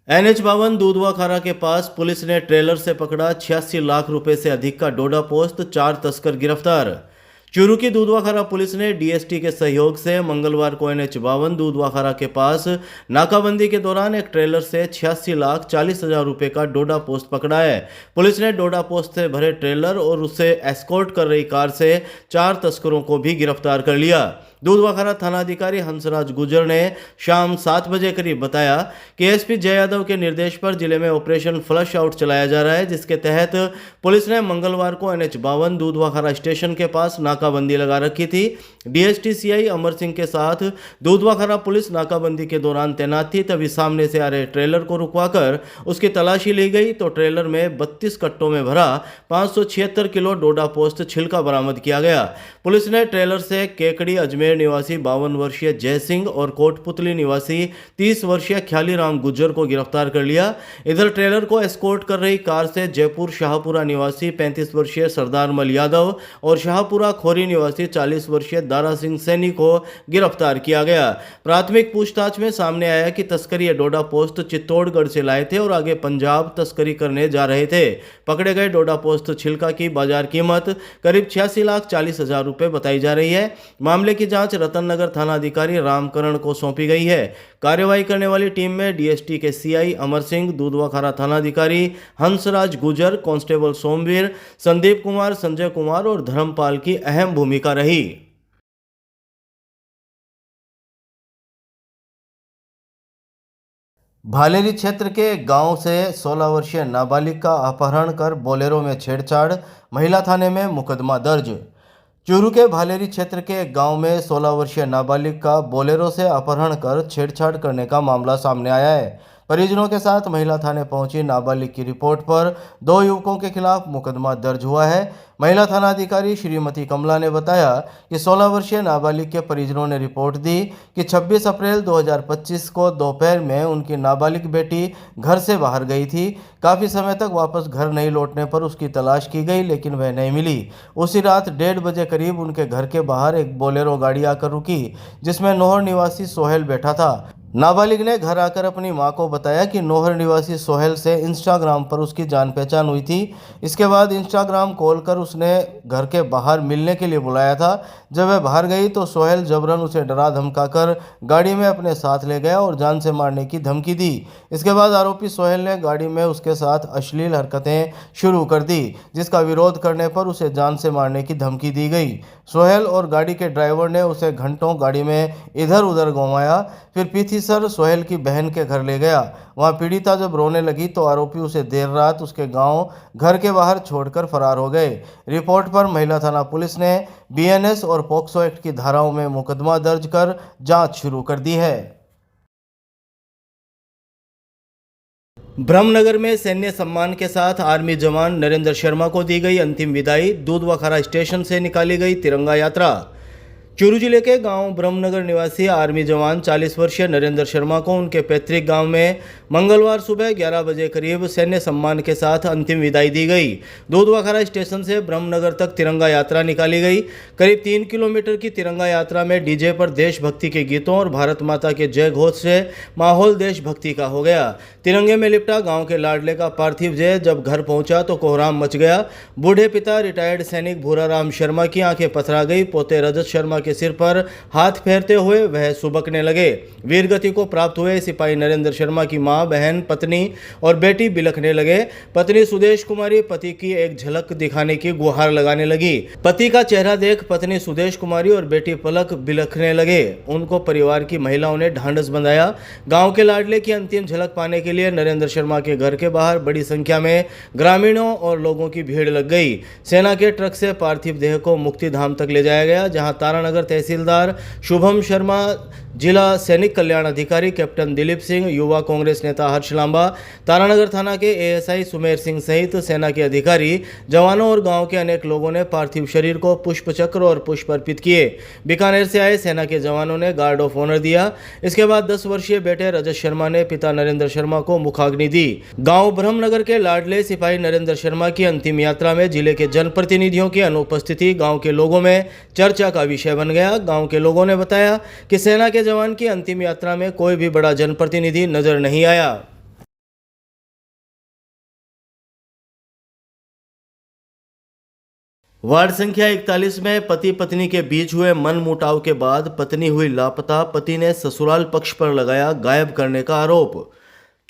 NH52 दूधवा खारा के पास पुलिस ने ट्रेलर से पकड़ा 86 लाख रुपए से अधिक का डोडा पोस्त, 4 तस्कर गिरफ्तार। चूरू की दूधवा खारा पुलिस ने DST के सहयोग से मंगलवार को NH52 दूधवा खारा के पास नाकाबंदी के दौरान एक ट्रेलर से 86,40,000 रुपए का डोडा पोस्त पकड़ा है। पुलिस ने डोडा पोस्त से भरे ट्रेलर और उसे एस्कॉर्ट कर रही कार से 4 तस्करों को भी गिरफ्तार कर लिया। दूधवा खारा थानाधिकारी हंसराज गुजर ने शाम 7 बजे करीब बताया कि SP जय यादव के निर्देश पर जिले में ऑपरेशन फ्लश आउट चलाया जा रहा है, जिसके तहत पुलिस ने मंगलवार को NH52 दूधवा खारा स्टेशन के पास नाकाबंदी लगा रखी थी। DST CI अमर सिंह के साथ दूधवा खारा पुलिस नाकाबंदी के दौरान तैनात थी, तभी सामने से आ रहे ट्रेलर को रुकवाकर उसकी तलाशी ली गई तो ट्रेलर में 32 कट्टों में भरा 576 किलो डोडा पोस्त छिलका बरामद किया गया। पुलिस ने ट्रेलर से केकड़ी अजमेर निवासी 52 वर्षीय जय सिंह और कोटपुतली निवासी 30 वर्षीय ख्यालीराम गुज्जर को गिरफ्तार कर लिया। इधर ट्रेलर को एस्कॉर्ट कर रही कार से जयपुर शाहपुरा निवासी 35 वर्षीय सरदार मल यादव और शाहपुरा खोरी निवासी 40 वर्षीय दारा सिंह सैनी को गिरफ्तार किया गया। प्राथमिक पूछताछ में सामने आया कि तस्करी डोडा पोस्त चित्तौड़गढ़ से लाए थे और आगे पंजाब तस्करी करने जा रहे थे। पकड़े गए डोडा पोस्त छिलका की बाजार कीमत करीब 86,40,000 रुपए बताई जा रही है। मामले की जांच रतननगर थानाधिकारी रामकरण को सौंपी गई है। कार्यवाही करने वाली टीम में DST के CI अमर सिंह, दूधवा खारा थानाधिकारी हंसराज गुजर, कांस्टेबल सोमवीर, संदीप कुमार, संजय कुमार और धर्मपाल की अहम भूमिका रही। भालेरी क्षेत्र के गांव से 16 वर्षीय नाबालिग का अपहरण कर बोलेरो में छेड़छाड़, महिला थाने में मुकदमा दर्ज। चूरू के भालेरी क्षेत्र के गांव में 16 वर्षीय नाबालिग का बोलेरो से अपहरण कर छेड़छाड़ करने का मामला सामने आया है। परिजनों के साथ महिला थाने पहुंची नाबालिग की रिपोर्ट पर 2 युवकों के खिलाफ मुकदमा दर्ज हुआ है। महिला थानाधिकारी श्रीमती कमला ने बताया कि 16 वर्षीय नाबालिग के परिजनों ने रिपोर्ट दी कि 26 अप्रैल 2025 को दोपहर में उनकी नाबालिग बेटी घर से बाहर गई थी। काफ़ी समय तक वापस घर नहीं लौटने पर उसकी तलाश की गई, लेकिन वह नहीं मिली। उसी रात 1:30 बजे करीब उनके घर के बाहर एक बोलेरो गाड़ी आकर रुकी, जिसमें नोहर निवासी सोहेल बैठा था। नाबालिग ने घर आकर अपनी मां को बताया कि नोहर निवासी सोहेल से इंस्टाग्राम पर उसकी जान पहचान हुई थी। इसके बाद इंस्टाग्राम खोल कर उसने घर के बाहर मिलने के लिए बुलाया था। जब वह बाहर गई तो सोहेल जबरन उसे डरा धमकाकर गाड़ी में अपने साथ ले गया और जान से मारने की धमकी दी। इसके बाद आरोपी सोहेल ने गाड़ी में उसके साथ अश्लील हरकतें शुरू कर दी, जिसका विरोध करने पर उसे जान से मारने की धमकी दी गई। सोहेल और गाड़ी के ड्राइवर ने उसे घंटों गाड़ी में इधर उधर घुमाया, फिर पीथीसर सोहेल की बहन के घर ले गया। वहां पीड़िता जब रोने लगी तो आरोपी उसे देर रात उसके गांव घर के बाहर छोड़कर फरार हो गए। रिपोर्ट पर महिला थाना पुलिस ने BNS और पोक्सो एक्ट की धाराओं में मुकदमा दर्ज कर जांच शुरू कर दी है। ब्रह्मनगर में सैन्य सम्मान के साथ आर्मी जवान नरेंद्र शर्मा को दी गई अंतिम विदाई, दूधवा खारा स्टेशन से निकाली गई तिरंगा यात्रा। चूरू जिले के गांव ब्रह्मनगर निवासी आर्मी जवान 40 वर्षीय नरेंद्र शर्मा को उनके पैतृक गांव में मंगलवार सुबह 11 बजे करीब सैन्य सम्मान के साथ अंतिम विदाई दी गई। दूधवा खारा स्टेशन से ब्रह्मनगर तक तिरंगा यात्रा निकाली गई। करीब 3 किलोमीटर की तिरंगा यात्रा में DJ पर देशभक्ति के गीतों और भारत माता के जय घोष से माहौल देशभक्ति का हो गया। तिरंगे में लिपटा गाँव के लाडले का पार्थिव जय जब घर पहुंचा तो कोहराम मच गया। बूढ़े पिता रिटायर्ड सैनिक भूराराम शर्मा की आंखें पथरा गई। पोते रजत शर्मा के सिर पर हाथ फेरते हुए वह सुबकने लगे। वीरगति को प्राप्त हुए सिपाही नरेंद्र शर्मा की मां, बहन, पत्नी और बेटी बिलखने लगे। पत्नी सुदेश कुमारी पति की एक झलक दिखाने की गुहार लगाने लगी। पति का चेहरा देख पत्नी सुदेश कुमारी और बेटी पलक बिलखने लगे। उनको परिवार की महिलाओं ने ढांढस बंधाया। गांव के लाडले की अंतिम झलक पाने के लिए नरेंद्र शर्मा के घर के बाहर बड़ी संख्या में ग्रामीणों और लोगों की भीड़ लग गई। सेना के ट्रक से पार्थिव देह को मुक्तिधाम तक ले जाया गया, जहां तारानगर तहसीलदार शुभम शर्मा, जिला सैनिक कल्याण अधिकारी कैप्टन दिलीप सिंह, युवा कांग्रेस नेता हर्ष लांबा, तारानगर थाना के ASI सुमेर सिंह सहित सेना के अधिकारी, जवानों और गांव के अनेक लोगों ने पार्थिव शरीर को पुष्प चक्र और पुष्प अर्पित किए। बीकानेर से आए सेना के जवानों ने गार्ड ऑफ ऑनर दिया। इसके बाद 10 वर्षीय बेटे रजत शर्मा ने पिता नरेंद्र शर्मा को मुखाग्नि दी। गांव ब्रह्मनगर के लाडले सिपाही नरेंद्र शर्मा की अंतिम यात्रा में जिले के जनप्रतिनिधियों की अनुपस्थिति गांव के लोगों में चर्चा का विषय बन गया। गांव के लोगों ने बताया कि सेना के जवान की अंतिम यात्रा में कोई भी बड़ा जनप्रतिनिधि नजर नहीं आया। वार्ड संख्या 41 में पति पत्नी के बीच हुए मनमुटाव के बाद पत्नी हुई लापता। पति ने ससुराल पक्ष पर लगाया गायब करने का आरोप।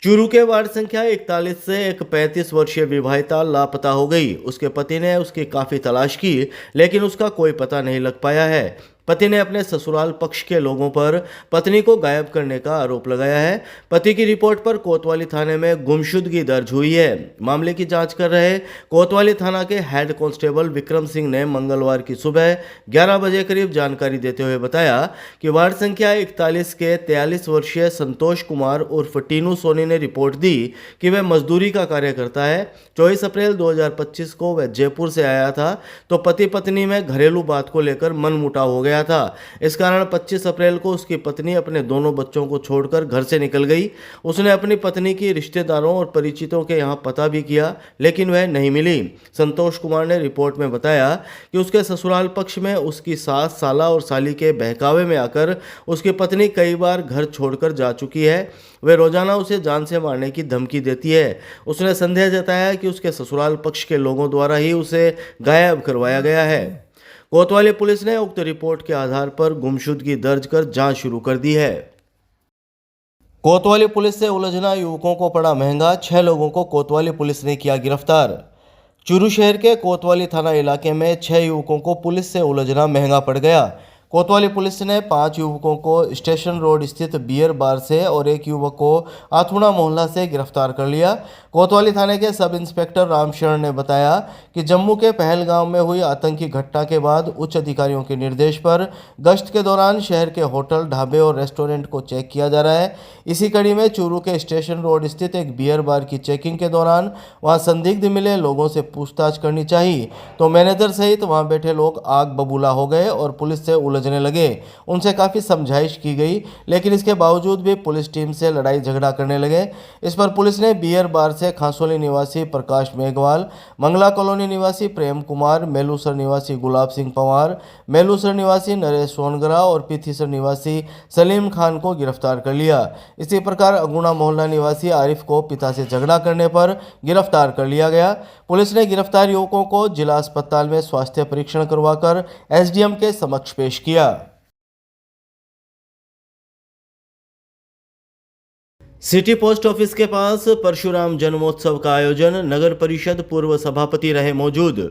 चूरू के वार्ड संख्या 41 से एक 35 वर्षीय विवाहिता लापता हो गई। उसके पति ने उसकी काफी तलाश की, लेकिन उसका कोई पता नहीं लग पाया है। पति ने अपने ससुराल पक्ष के लोगों पर पत्नी को गायब करने का आरोप लगाया है। पति की रिपोर्ट पर कोतवाली थाने में गुमशुदगी दर्ज हुई है। मामले की जांच कर रहे कोतवाली थाना के हेड कांस्टेबल विक्रम सिंह ने मंगलवार की सुबह 11 बजे करीब जानकारी देते हुए बताया कि वार्ड संख्या 41 के 43 वर्षीय संतोष कुमार उर्फ टीनू सोनी ने रिपोर्ट दी कि वह मजदूरी का कार्य करता है। 24 अप्रैल 2025 को वह जयपुर से आया था तो पति पत्नी में घरेलू बात को लेकर मनमुटाव हो गया था। इस कारण 25 अप्रैल को उसकी पत्नी अपने दोनों बच्चों को छोड़कर घर से निकल गई। उसने अपनी पत्नी की रिश्तेदारों और परिचितों के यहाँ पता भी किया, लेकिन वह नहीं मिली। संतोष कुमार ने रिपोर्ट में बताया कि उसके ससुराल पक्ष में उसकी सास, साला और साली के बहकावे में आकर उसकी पत्नी कई बार घर छोड़कर जा चुकी है। वह रोजाना उसे जान से मारने की धमकी देती है। उसने संदेह जताया कि उसके ससुराल पक्ष के लोगों द्वारा ही उसे गायब करवाया गया है। कोतवाली पुलिस ने उक्त रिपोर्ट के आधार पर गुमशुदगी दर्ज कर जांच शुरू कर दी है। कोतवाली पुलिस से उलझना युवकों को पड़ा महंगा। 6 लोगों को कोतवाली पुलिस ने किया गिरफ्तार। चूरू शहर के कोतवाली थाना इलाके में 6 युवकों को पुलिस से उलझना महंगा पड़ गया। कोतवाली पुलिस ने 5 युवकों को स्टेशन रोड स्थित बियर बार से और एक युवक को आथुणा मोहल्ला से गिरफ्तार कर लिया। कोतवाली थाने के सब इंस्पेक्टर रामशरण ने बताया कि जम्मू के पहलगाम में हुई आतंकी घटना के बाद उच्च अधिकारियों के निर्देश पर गश्त के दौरान शहर के होटल, ढाबे और रेस्टोरेंट को चेक किया जा रहा है। इसी कड़ी में चूरू के स्टेशन रोड स्थित एक बियर बार की चेकिंग के दौरान वहां संदिग्ध मिले लोगों से पूछताछ करनी चाहिए तो मैनेजर सहित वहां बैठे लोग आग बबूला हो गए और पुलिस से उलझने लगे। उनसे काफी समझाइश की गई, लेकिन इसके बावजूद भी पुलिस टीम से लड़ाई झगड़ा करने लगे। इस पर पुलिस ने बियर बार से खांसोली निवासी प्रकाश मेघवाल, मंगला कॉलोनी निवासी प्रेम कुमार, मेलूसर निवासी गुलाब सिंह पंवार, मेलूसर निवासी नरेश सोनगरा और पीथीसर निवासी सलीम खान को गिरफ्तार कर लिया। इसी प्रकार अगुणा मोहल्ला निवासी आरिफ को पिता से झगड़ा करने पर गिरफ्तार कर लिया गया। पुलिस ने गिरफ्तार युवकों को जिला अस्पताल में स्वास्थ्य परीक्षण करवाकर एसडीएम के समक्ष पेश किया। सिटी पोस्ट ऑफिस के पास परशुराम जन्मोत्सव का आयोजन। नगर परिषद पूर्व सभापति रहे मौजूद।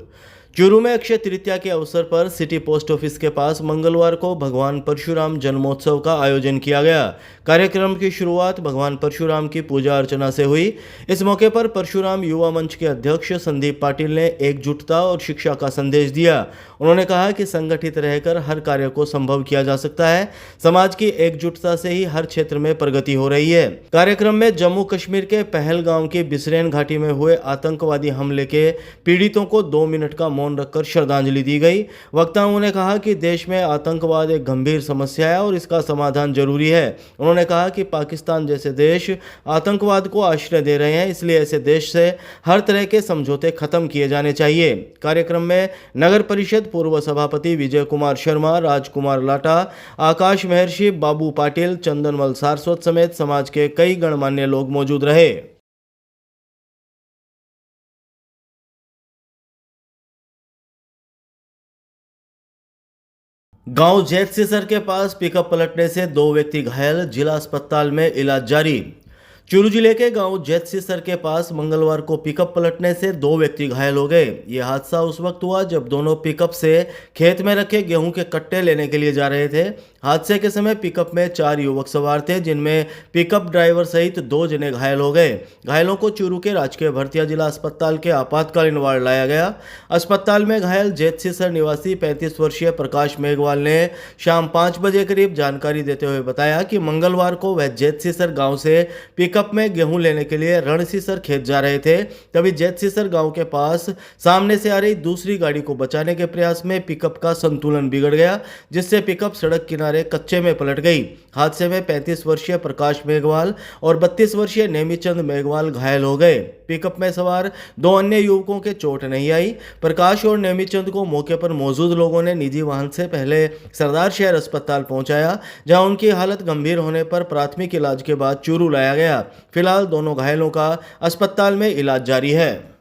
चूरू में अक्षय तृतीया के अवसर पर सिटी पोस्ट ऑफिस के पास मंगलवार को भगवान परशुराम जन्मोत्सव का आयोजन किया गया। कार्यक्रम की शुरुआत भगवान परशुराम की पूजा अर्चना से हुई। इस मौके पर परशुराम युवा मंच के अध्यक्ष संदीप पाटिल ने एकजुटता और शिक्षा का संदेश दिया। उन्होंने कहा कि संगठित रहकर हर कार्य को संभव किया जा सकता है। समाज की एकजुटता से ही हर क्षेत्र में प्रगति हो रही है। कार्यक्रम में जम्मू कश्मीर के पहलगाम की बिसरेन घाटी में हुए आतंकवादी हमले के पीड़ितों को 2 मिनट का मौन रखकर श्रद्धांजलि दी गई। वक्ताओं ने कहा कि देश में आतंकवाद एक गंभीर समस्या है और इसका समाधान जरूरी है। उन्होंने कहा कि पाकिस्तान जैसे देश आतंकवाद को आश्रय दे रहे हैं, इसलिए ऐसे देश से हर तरह के समझौते खत्म किए जाने चाहिए। कार्यक्रम में नगर परिषद पूर्व सभापति विजय कुमार शर्मा, राजकुमार लाटा, आकाश महर्षि, बाबू पाटिल, चंदनमल सारस्वत समेत समाज के कई गणमान्य लोग मौजूद रहे। गांव जैतसीसर के पास पिकअप पलटने से 2 व्यक्ति घायल। जिला अस्पताल में इलाज जारी। चूरू जिले के गांव जैतसीसर के पास मंगलवार को पिकअप पलटने से 2 व्यक्ति घायल हो गए। यह हादसा उस वक्त हुआ जब दोनों पिकअप से खेत में रखे गेहूं के कट्टे लेने के लिए जा रहे थे। हादसे के समय पिकअप में 4 युवक सवार थे, जिनमें पिकअप ड्राइवर सहित 2 जने घायल हो गए। घायलों को चूरू के राजकीय भरतिया जिला अस्पताल के आपातकालीन वार्ड लाया गया। अस्पताल में घायल जैतसीसर निवासी 35 वर्षीय प्रकाश मेघवाल ने शाम 5 बजे करीब जानकारी देते हुए बताया कि मंगलवार को वह जैतसीसर गांव से पिकअप में गेहूं लेने के लिए रणसीसर खेत जा रहे थे। तभी जैतसीसर गांव के पास सामने से आ रही दूसरी गाड़ी को बचाने के प्रयास में पिकअप का संतुलन बिगड़ गया, जिससे पिकअप सड़क किनारे कच्चे में पलट गई। हादसे में 35 वर्षीय प्रकाश मेघवाल और 32 वर्षीय नेमीचंद मेघवाल घायल हो गए। पिकअप में सवार 2 अन्य युवकों के चोट नहीं आई। प्रकाश और नेमीचंद को मौके पर मौजूद लोगों ने निजी वाहन से पहले सरदार शहर अस्पताल पहुंचाया, जहां उनकी हालत गंभीर होने पर प्राथमिक इलाज के बाद चूरू लाया गया। फिलहाल दोनों घायलों का अस्पताल में इलाज जारी है।